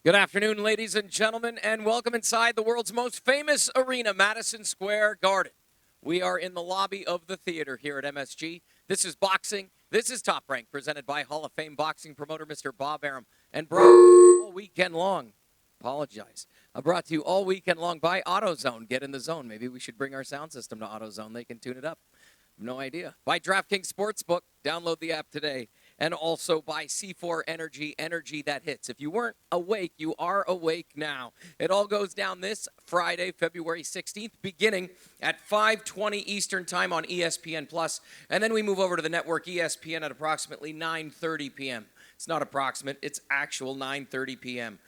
Good afternoon, ladies and gentlemen, and welcome inside the world's most famous arena, Madison Square Garden. We are in the lobby of the theater here at MSG. This is boxing. This is Top Rank, presented by Hall of Fame boxing promoter Mr. Bob Arum, and brought to you all weekend long. Apologize. Brought to you all weekend long by AutoZone. Get in the zone. Maybe we should bring our sound system to AutoZone. They can tune it up. No idea. By DraftKings Sportsbook. Download the app today. And also by C4 Energy, energy that hits. If you weren't awake, you are awake now. It all goes down this Friday, February 16th, beginning at 5:20 Eastern Time on ESPN+. And then we move over to the network ESPN at approximately 9:30 p.m. It's not approximate, it's actual 9:30 p.m.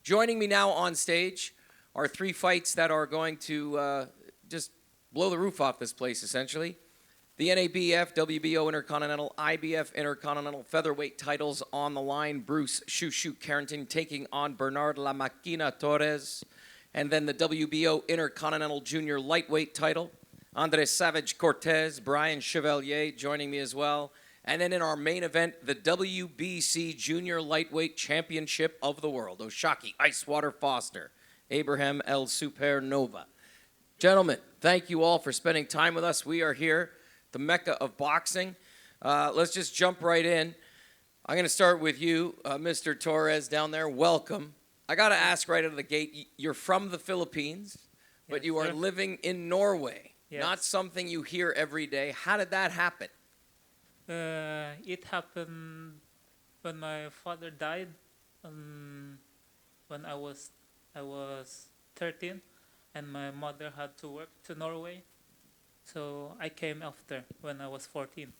Joining me now on stage are three fights that are going to just blow the roof off this place, essentially. The NABF, WBO Intercontinental, IBF Intercontinental featherweight titles on the line. Bruce "Shoo Carrington taking on Bernard La Maquina Torres. And then the WBO Intercontinental Junior Lightweight title. Andres Savage Cortez, Brian Chevalier joining me as well. And then in our main event, the WBC Junior Lightweight Championship of the World. Oshaki Icewater Foster, Abraham El Supernova. Gentlemen, thank you all for spending time with us. We are here, the mecca of boxing. Let's just jump right in. I'm going to start with you, Mr. Torres down there. Welcome. I got to ask right out of the gate, you're from the Philippines, but Yes, you are sir. living in Norway. Yes. Not something you hear every day. How did that happen? It happened when my father died. When I was 13, and my mother had to work to Norway, so I came after when I was 14.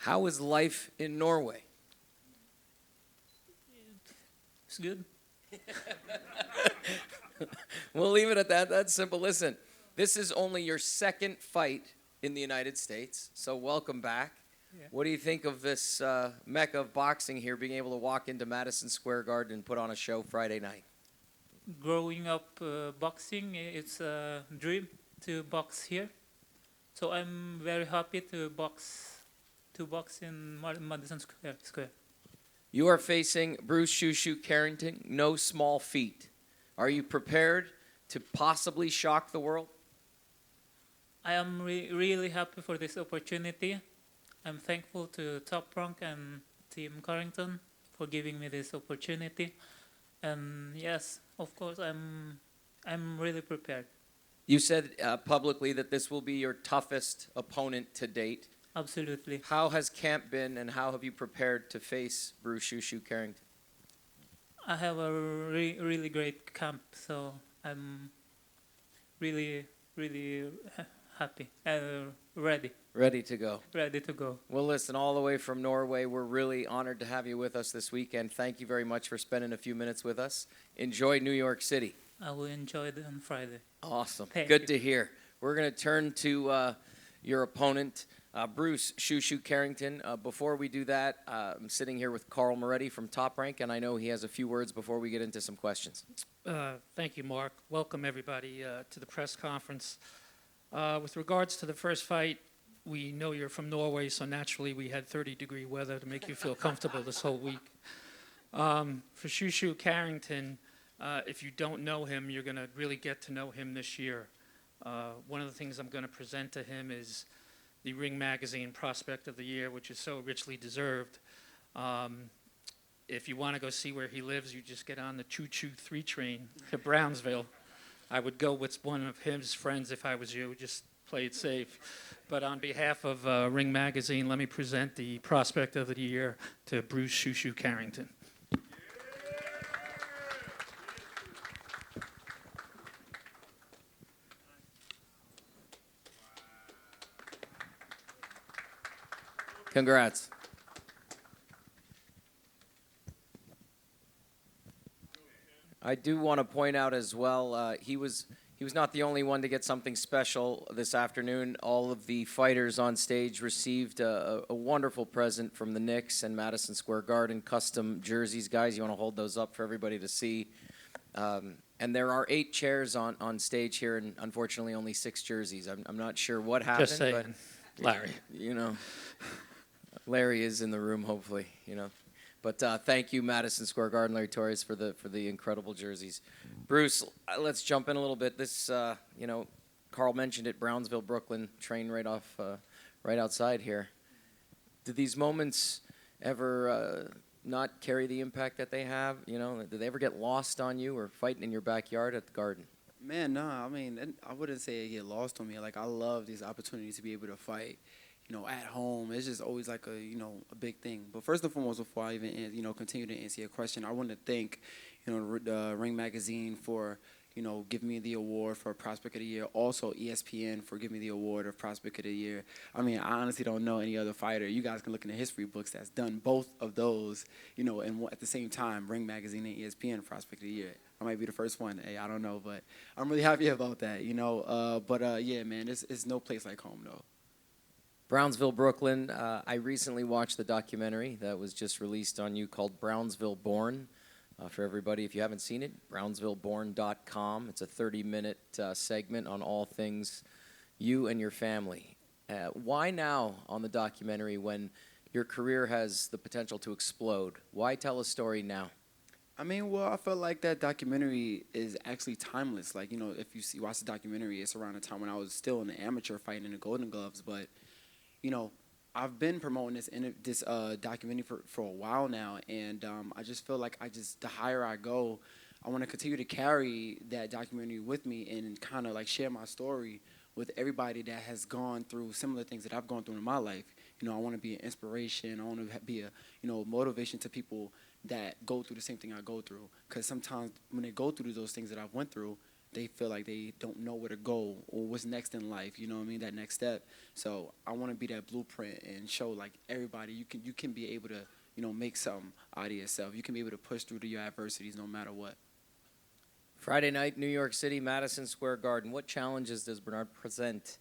How is life in Norway? It's good. We'll leave it at that. That's simple. Listen, this is only your second fight in the United States, so welcome back. Yeah. What do you think of this mecca of boxing here, being able to walk into Madison Square Garden and put on a show Friday night? Growing up boxing, it's a dream to box here. So I'm very happy to box in Madison Square. You are facing Bruce "Shoo Carrington, no small feat. Are you prepared to possibly shock the world? I am really happy for this opportunity. I'm thankful to Top Rank and Team Carrington for giving me this opportunity. And yes, of course, I'm really prepared. You said publicly that this will be your toughest opponent to date. Absolutely. How has camp been, and how have you prepared to face Bruce "Shoo Carrington? I have a really great camp, so I'm really happy and ready Ready to go. to go. Well, listen, all the way from Norway, we're really honored to have you with us this weekend. Thank you very much for spending a few minutes with us. Enjoy New York City. I will enjoy it on Friday. Awesome. Thank Good you. to hear. We're going to turn to your opponent, Bruce "Shoo Carrington. Before we do that, I'm sitting here with Carl Moretti from Top Rank, and I know he has a few words before we get into some questions. Thank you, Mark. Welcome, everybody, to the press conference. With regards to the first fight, we know you're from Norway, so naturally we had 30-degree weather to make you feel comfortable this whole week. For Shoo Carrington, if you don't know him, you're going to really get to know him this year. One of the things I'm going to present to him is the Ring Magazine Prospect of the Year, which is so richly deserved. If you want to go see where he lives, you just get on the Choo-Choo 3 train to Brownsville. I would go with one of his friends if I was you, just play it safe. But on behalf of Ring Magazine, let me present the Prospect of the Year to Bruce "Shoo Carrington. Congrats. I do want to point out as well, he was not the only one to get something special this afternoon. All of the fighters on stage received a wonderful present from the Knicks and Madison Square Garden, custom jerseys. Guys, you want to hold those up for everybody to see. And there are 8 chairs on stage here, and unfortunately only 6 jerseys. I'm not sure what happened. Just saying, but, Larry. You know, Larry is in the room, hopefully, you know. But thank you, Madison Square Garden, Larry Torres, for the incredible jerseys. Bruce, let's jump in a little bit. This, Carl mentioned it, Brownsville, Brooklyn, train right outside here. Did these moments ever not carry the impact that they have? You know, did they ever get lost on you or fighting in your backyard at the Garden? Man, no, I mean, I wouldn't say it get lost on me. Like, I love these opportunities to be able to fight, at home. It's just always like a big thing. But first and foremost, before I even, continue to answer your question, I want to thank, the Ring Magazine for, giving me the award for Prospect of the Year. Also, ESPN for giving me the award of Prospect of the Year. I mean, I honestly don't know any other fighter. You guys can look in the history books that's done both of those, and at the same time, Ring Magazine and ESPN Prospect of the Year. I might be the first one. Hey, I don't know, but I'm really happy about that, yeah, man, it's no place like home, though. Brownsville, Brooklyn. I recently watched the documentary that was just released on you called Brownsville Born. For everybody, if you haven't seen it, brownsvilleborn.com. It's a 30-minute segment on all things you and your family. Why now on the documentary when your career has the potential to explode? Why tell a story now? I mean, well, I felt like that documentary is actually timeless. Like, if you watch the documentary, it's around the time when I was still in the amateur fighting in the Golden Gloves. But, I've been promoting this documentary for a while now, and I just feel like the higher I go, I want to continue to carry that documentary with me and kind of like share my story with everybody that has gone through similar things that I've gone through in my life. I want to be an inspiration. I want to be a motivation to people that go through the same thing I go through. Because sometimes when they go through those things that I've went through, they feel like they don't know where to go or what's next in life, that next step. So I want to be that blueprint and show like everybody you can be able to, make something out of yourself. You can be able to push through to your adversities no matter what. Friday night, New York City, Madison Square Garden. What challenges does Bernard present,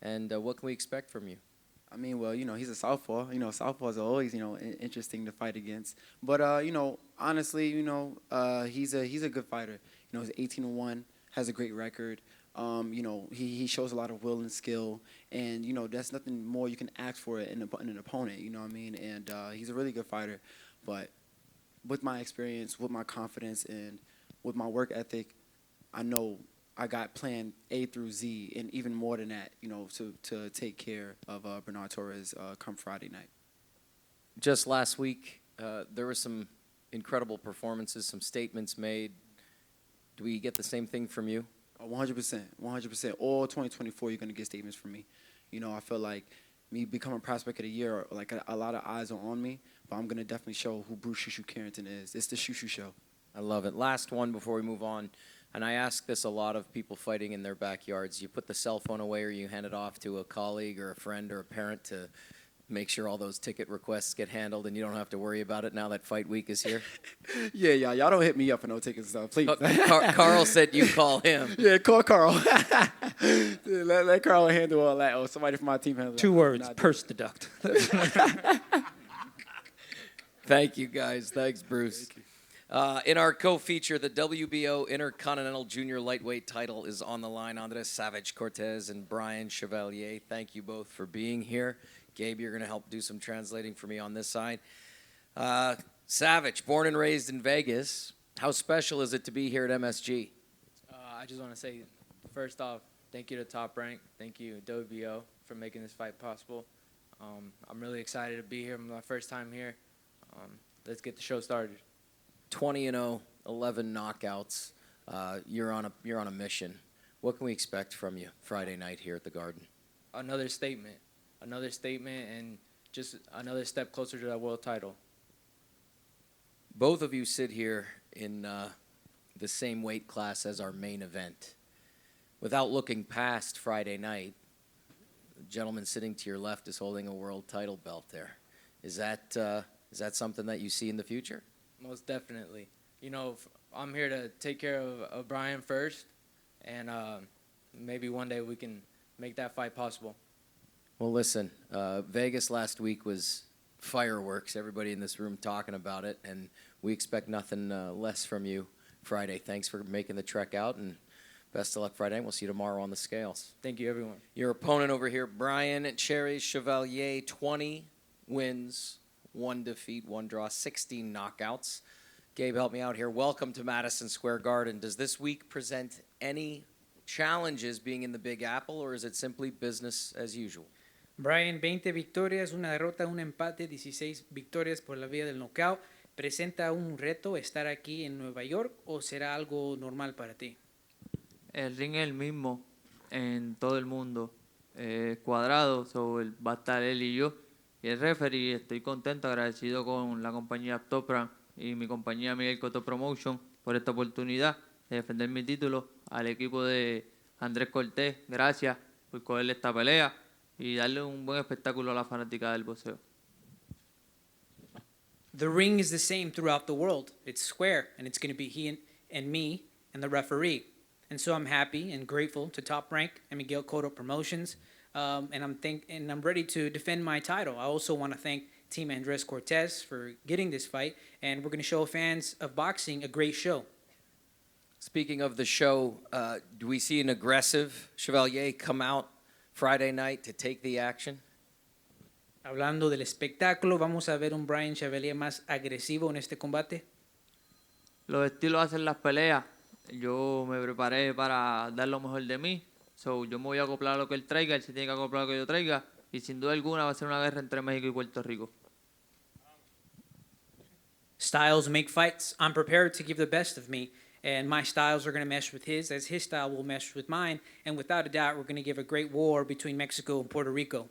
and what can we expect from you? I mean, well, he's a southpaw. Southpaws are always, interesting to fight against. But, honestly, he's a good fighter. He's 18-1. Has a great record. He shows a lot of will and skill, and that's nothing more you can ask for in an opponent. You know what I mean? And he's a really good fighter. But with my experience, with my confidence, and with my work ethic, I know I got plan A through Z, and even more than that. To take care of Bernard Torres come Friday night. Just last week, there were some incredible performances, some statements made. Do we get the same thing from you? 100%, 100%. All 2024, you're going to get statements from me. I feel like me becoming Prospect of the Year, like a lot of eyes are on me, but I'm going to definitely show who Bruce Shoo Carrington is. It's the Shoo Show. I love it. Last one before we move on, and I ask this a lot of people fighting in their backyards. You put the cell phone away or you hand it off to a colleague or a friend or a parent to make sure all those ticket requests get handled and you don't have to worry about it now that fight week is here? Yeah, y'all don't hit me up for no tickets and stuff, please. Carl said you call him. Yeah, call Carl. let Carl handle all that, or somebody from my team handle 2 words, purse deduct. Thank you, guys. Thanks, Bruce. Thank you. In our co-feature, the WBO Intercontinental Junior Lightweight title is on the line. Andres Savage Cortez and Brian Chevalier, thank you both for being here. Gabe, you're going to help do some translating for me on this side. Savage, born and raised in Vegas. How special is it to be here at MSG? I just want to say, first off, thank you to Top Rank. Thank you, WBO, for making this fight possible. I'm really excited to be here. My first time here. Let's get the show started. 20-0, 11 knockouts. You're on a mission. What can we expect from you Friday night here at the Garden? Another statement, and just another step closer to that world title. Both of you sit here in the same weight class as our main event. Without looking past Friday night, the gentleman sitting to your left is holding a world title belt there. Is that something that you see in the future? Most definitely. I'm here to take care of Brian first, and maybe one day we can make that fight possible. Well, listen, Vegas last week was fireworks. Everybody in this room talking about it, and we expect nothing less from you Friday. Thanks for making the trek out, and best of luck Friday night. We'll see you tomorrow on the scales. Thank you, everyone. Your opponent over here, Brian Cherry Chevalier, 20 wins, 1 defeat, 1 draw, 16 knockouts. Gabe, help me out here. Welcome to Madison Square Garden. Does this week present any challenges being in the Big Apple, or is it simply business as usual? Brian, 20 victorias, una derrota, un empate, 16 victorias por la vía del knockout. ¿Presenta un reto estar aquí en Nueva York o será algo normal para ti? El ring es el mismo en todo el mundo, cuadrado, va a estar él y yo. Y el referee, estoy contento, agradecido con la compañía Top Rank y mi compañía Miguel Cotto Promotion por esta oportunidad de defender mi título. Al equipo de Andrés Cortés, gracias por cogerle esta pelea y darle un buen espectáculo a la fanática del boxeo. The ring is the same throughout the world. It's square, and it's going to be he and me and the referee. And so I'm happy and grateful to Top Rank and Miguel Cotto Promotions, and I'm ready to defend my title. I also want to thank Team Andres Cortez for getting this fight, and we're going to show fans of boxing a great show. Speaking of the show, do we see an aggressive Chevalier come out Friday night to take the action? Hablando del espectáculo, vamos a ver un Brian Chevalier más agresivo en este combate. Los estilos hacen las peleas. Yo me preparé para dar lo mejor de mí. Yo me voy a acoplar a lo que él traiga, él se tiene que acoplar a lo que yo traiga. Y sin duda alguna va a ser una guerra entre México y Puerto Rico. Styles make fights. I'm prepared to give the best of me. And my styles are going to mesh with his, as his style will mesh with mine. And without a doubt, we're going to give a great war between Mexico and Puerto Rico.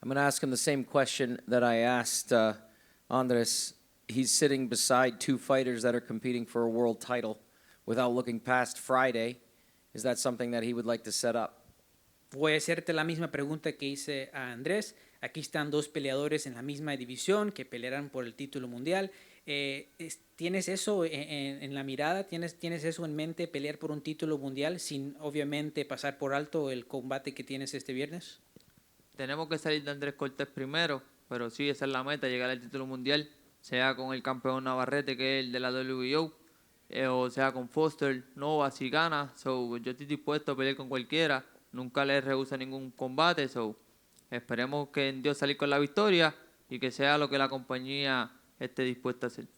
I'm going to ask him the same question that I asked Andres. He's sitting beside 2 fighters that are competing for a world title without looking past Friday. Is that something that he would like to set up? Voy a hacerte la misma pregunta que hice a Andrés. Aquí están 2 peleadores en la misma división que pelearán por el título mundial. ¿Tienes eso en la mirada? ¿Tienes eso en mente, pelear por un título mundial sin obviamente pasar por alto el combate que tienes este viernes? Tenemos que salir de Andrés Cortés primero, pero sí, esa es la meta, llegar al título mundial, sea con el campeón Navarrete, que es el de la WBO, o sea con Foster, Nova, si gana. Yo estoy dispuesto a pelear con cualquiera, nunca le rehúso ningún combate. Esperemos que en Dios salir con la victoria y que sea lo que la compañía esté dispuesta a hacer.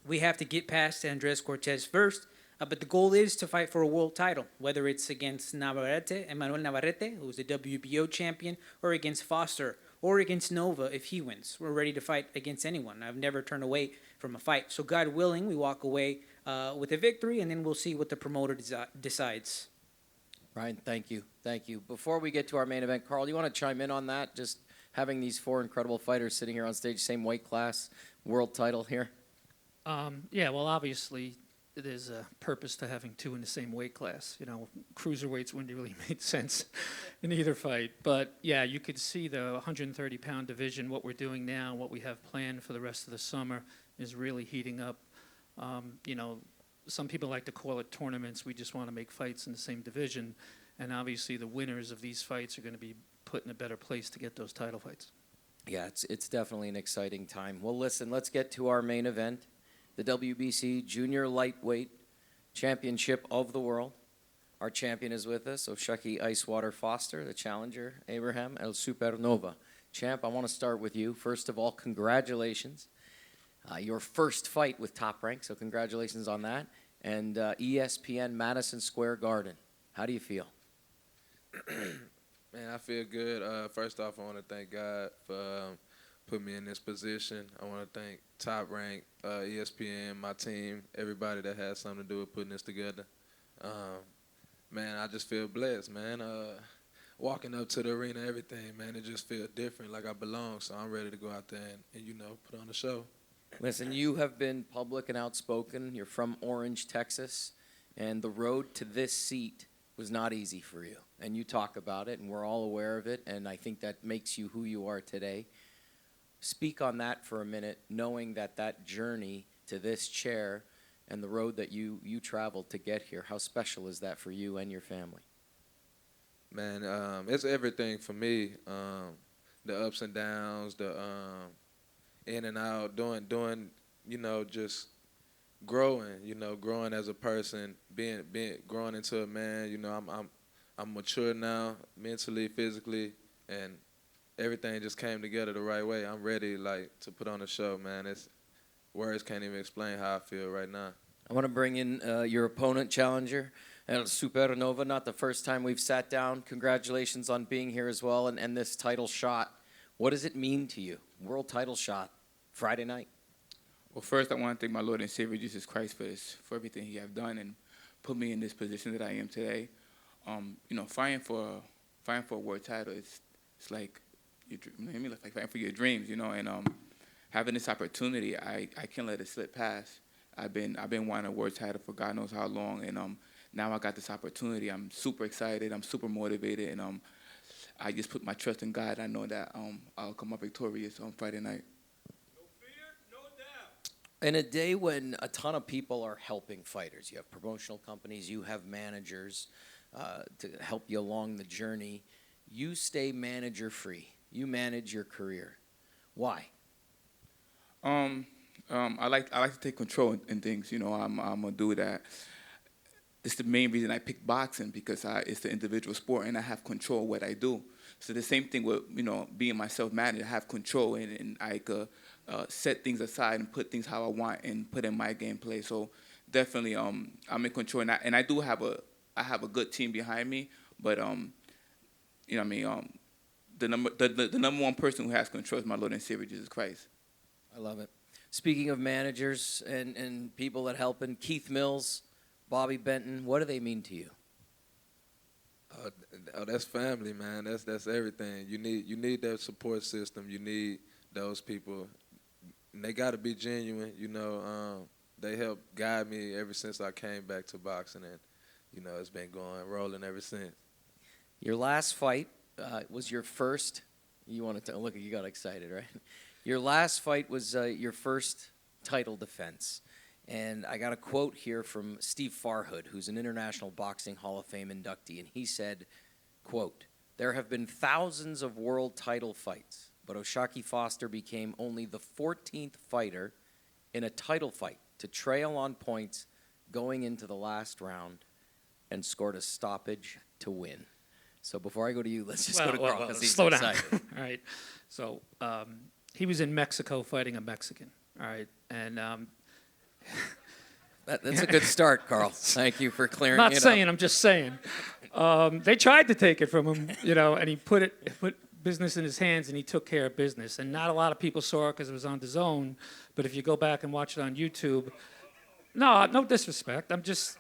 We have to get past Andres Cortez first, but the goal is to fight for a world title, whether it's against Emmanuel Navarrete, who's the WBO champion, or against Foster, or against Nova if he wins. We're ready to fight against anyone. I've never turned away from a fight. So God willing, we walk away with a victory, and then we'll see what the promoter decides. Ryan, thank you. Thank you. Before we get to our main event, Carl, do you want to chime in on that? Just having these 4 incredible fighters sitting here on stage, same weight class, world title here. Yeah, well, obviously, there's a purpose to having 2 in the same weight class. You know, cruiserweights wouldn't really make sense in either fight. But, yeah, you could see the 130-pound division, what we're doing now, what we have planned for the rest of the summer is really heating up. You know, some people like to call it tournaments. We just want to make fights in the same division. And obviously the winners of these fights are going to be put in a better place to get those title fights. Yeah, it's definitely an exciting time. Well, listen, let's get to our main event, the WBC Junior Lightweight Championship of the World. Our champion is with us, Oshaki Icewater Foster, the challenger, Abraham El Supernova. Champ, I want to start with you. First of all, congratulations. Your first fight with Top Rank, so congratulations on that. And ESPN Madison Square Garden. How do you feel? Man, I feel good. First off, I want to thank God for putting me in this position. I want to thank Top Rank, ESPN, my team, everybody that has something to do with putting this together. Man, I just feel blessed, man. Walking up to the arena, everything, man, it just feels different, like I belong. So I'm ready to go out there and you know, put on a show. Listen, you have been public and outspoken. You're from Orange, Texas, and the road to this seat was not easy for you. And you talk about it, and we're all aware of it, and I think that makes you who you are today. Speak on that for a minute, knowing that that journey to this chair and the road that you traveled to get here, how special is that for you and your family? Man, it's everything for me. The ups and downs, the in and out, doing, you know, just growing, you know, growing as a person, being growing into a man. You know, I'm mature now, mentally, physically, and everything just came together the right way. I'm ready, like, to put on a show, man. It's words can't even explain how I feel right now. I want to bring in your opponent challenger, El Supernova. Not the first time we've sat down. Congratulations on being here as well and this title shot. What does it mean to you? World title shot, Friday night. Well, first I want to thank my Lord and Savior Jesus Christ for this, for everything He have done and put me in this position that I am today. You know, fighting for a world title, it's like like fighting for your dreams, you know. And having this opportunity, I can't let it slip past. I've been wanting a world title for God knows how long, and now I got this opportunity. I'm super excited. I'm super motivated, and I just put my trust in God. I know that I'll come up victorious on Friday night. In a day when a ton of people are helping fighters, you have promotional companies, you have managers to help you along the journey, you stay manager free. You manage your career. Why? I like to take control in things. You know, I'm gonna do that. It's the main reason I picked boxing, because it's the individual sport and I have control of what I do. So the same thing with, you know, being myself manager, I have control and I could set things aside and put things how I want and put in my gameplay. So definitely I'm in control, and I do have a good team behind me, but you know what I mean, the number one person who has control is my Lord and Savior Jesus Christ. I love it. Speaking of managers and people that help, and Keith Mills, Bobby Benton, what do they mean to you? That's family, man. That's everything. You need that support system. You need those people. And they got to be genuine. You know, they helped guide me ever since I came back to boxing, and you know it's been rolling ever since. Your last fight was your first. You wanted to look. You got excited, right? Your last fight was your first title defense. And I got a quote here from Steve Farhood, who's an International Boxing Hall of Fame inductee, and he said, quote, "There have been thousands of world title fights, but O'Shaquie Foster became only the 14th fighter in a title fight to trail on points going into the last round and scored a stoppage to win." So before I go to you, let's just go to Carl, because he's slow excited. down. All right. So he was in Mexico fighting a Mexican. All right. And That's a good start, Carl. Thank you for clearing not it saying, up. I'm just saying. They tried to take it from him, you know, and he put business in his hands, and he took care of business. And not a lot of people saw it because it was on DAZN, but if you go back and watch it on YouTube, no disrespect. I'm just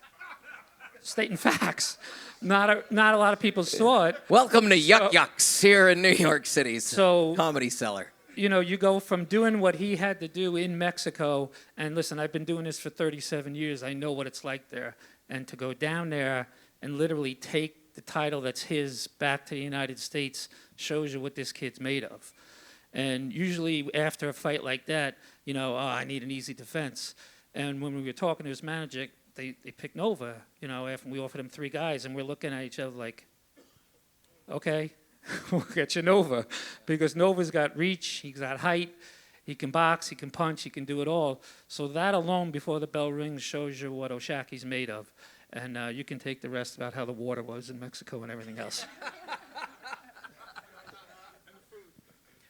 stating facts. Not a lot of people saw it. Welcome to Yuck Yucks here in New York City's Comedy Cellar. You know, you go from doing what he had to do in Mexico, and listen, I've been doing this for 37 years. I know what it's like there. And to go down there and literally take the title that's his back to the United States shows you what this kid's made of. And usually after a fight like that, you know, I need an easy defense. And when we were talking to his manager, they picked Nova, you know, after we offered him 3 guys, and we're looking at each other like, okay. We'll get you Nova, because Nova's got reach, he's got height, he can box, he can punch, he can do it all. So that alone, before the bell rings, shows you what O'Shaquie's made of. And you can take the rest about how the water was in Mexico and everything else.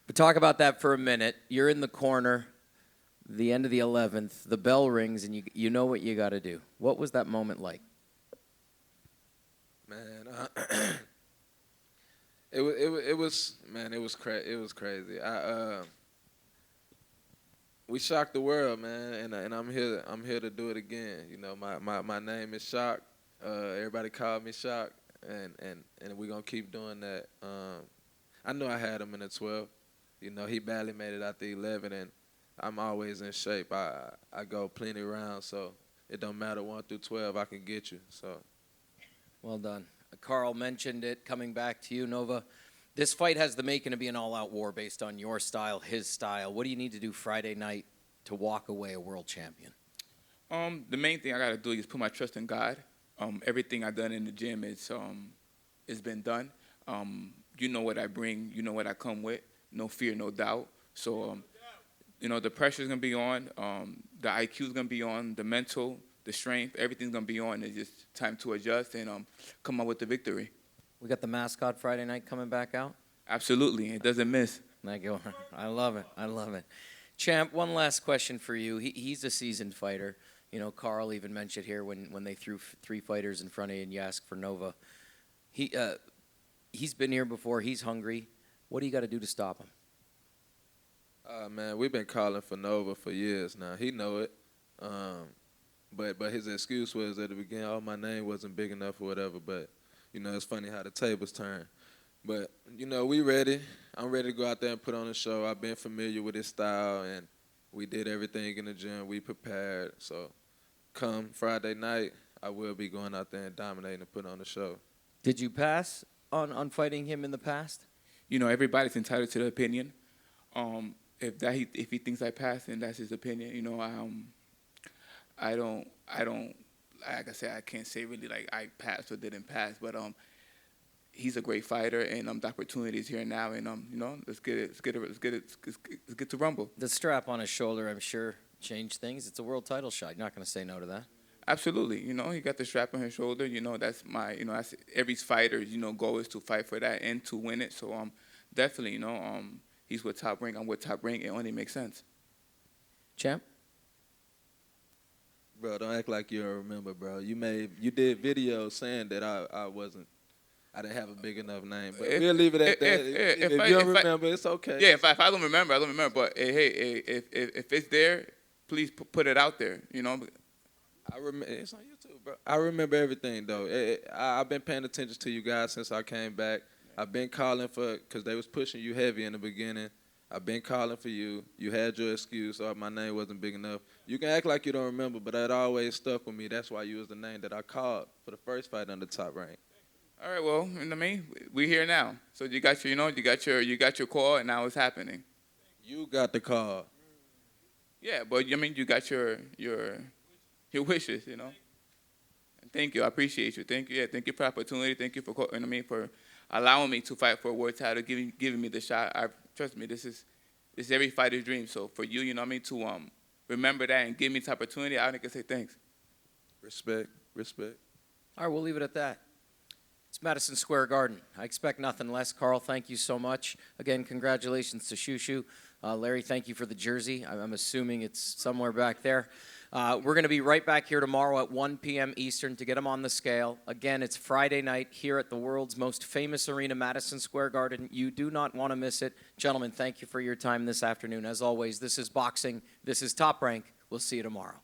But talk about that for a minute. You're in the corner, the end of the 11th, the bell rings, and you know what you got to do. What was that moment like? Man, It was crazy. We shocked the world, man, and I'm here to do it again. You know, my name is Shock. Everybody called me Shock, and we're gonna keep doing that. I know I had him in the 12. You know, he barely made it out the 11, and I'm always in shape. I go plenty rounds, so it don't matter 1 through 12. I can get you. So, well done. Carl mentioned it, coming back to you, Nova. This fight has the making to be an all-out war based on your style, his style. What do you need to do Friday night to walk away a world champion? The main thing I got to do is put my trust in God. Everything I've done in the gym it's been done. You know what I bring. You know what I come with. No fear, no doubt. So, you know, the pressure's going to be on. The IQ's going to be on. The mental, the strength, everything's going to be on. It's just time to adjust and come out with the victory. We got the mascot Friday night coming back out. Absolutely, it doesn't miss. Thank you. I love it. I love it. Champ, one last question for you. He's a seasoned fighter. You know, Carl even mentioned here when they threw 3 fighters in front of you and you asked for Nova. He's been here before. He's hungry. What do you got to do to stop him? Man, we've been calling for Nova for years now. He know it. But his excuse was at the beginning, oh, my name wasn't big enough or whatever. But, you know, it's funny how the tables turn. But, you know, we ready. I'm ready to go out there and put on a show. I've been familiar with his style, and we did everything in the gym. We prepared. So come Friday night, I will be going out there and dominating and putting on a show. Did you pass on fighting him in the past? You know, everybody's entitled to their opinion. If he thinks I passed, then that's his opinion. You know, I don't. Like I said, I can't say really like I passed or didn't pass, but he's a great fighter, and the opportunity is here now, and you know, let's get to Rumble. The strap on his shoulder, I'm sure, changed things. It's a world title shot. You're not going to say no to that. Absolutely. You know, he got the strap on his shoulder. You know, that's that's every fighter's, you know, goal is to fight for that and to win it. So definitely, you know, he's with Top Rank. I'm with Top Rank. It only makes sense. Champ? Bro, don't act like you don't remember, bro. You did videos saying that I didn't have a big enough name, but we'll leave it at that. If you don't remember, it's okay. Yeah, if I don't remember, I don't remember. But hey, if it's there, please put it out there. You know. I remember. It's on YouTube, bro. I remember everything though. I've been paying attention to you guys since I came back. I've been calling because they was pushing you heavy in the beginning. I've been calling for you. You had your excuse. Oh, my name wasn't big enough. You can act like you don't remember, but that always stuck with me. That's why you was the name that I called for the first fight under Top Rank. All right, well, you know what I mean? We're here now. So you got your call, and now it's happening. You got the call. Yeah, but I mean, you got your wishes, you know. And thank you, I appreciate you. Thank you, yeah, thank you for the opportunity. Thank you for, you know what I mean, for allowing me to fight for a world title, giving me the shot. Trust me, this is every fighter's dream. So for you, you know what I mean, to remember that and give me this opportunity, I can say thanks. Respect. All right, we'll leave it at that. It's Madison Square Garden. I expect nothing less. Carl, thank you so much. Again, congratulations to Shushu. Larry, thank you for the jersey. I'm assuming it's somewhere back there. We're going to be right back here tomorrow at 1 p.m. Eastern to get them on the scale. Again, it's Friday night here at the world's most famous arena, Madison Square Garden. You do not want to miss it. Gentlemen, thank you for your time this afternoon. As always, this is Boxing. This is Top Rank. We'll see you tomorrow.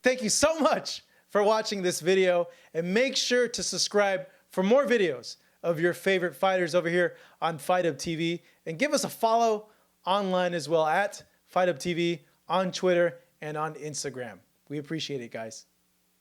Thank you so much for watching this video, and make sure to subscribe for more videos of your favorite fighters over here on Fight Up TV, and give us a follow online as well at Fight Up TV on Twitter and on Instagram. We appreciate it, guys.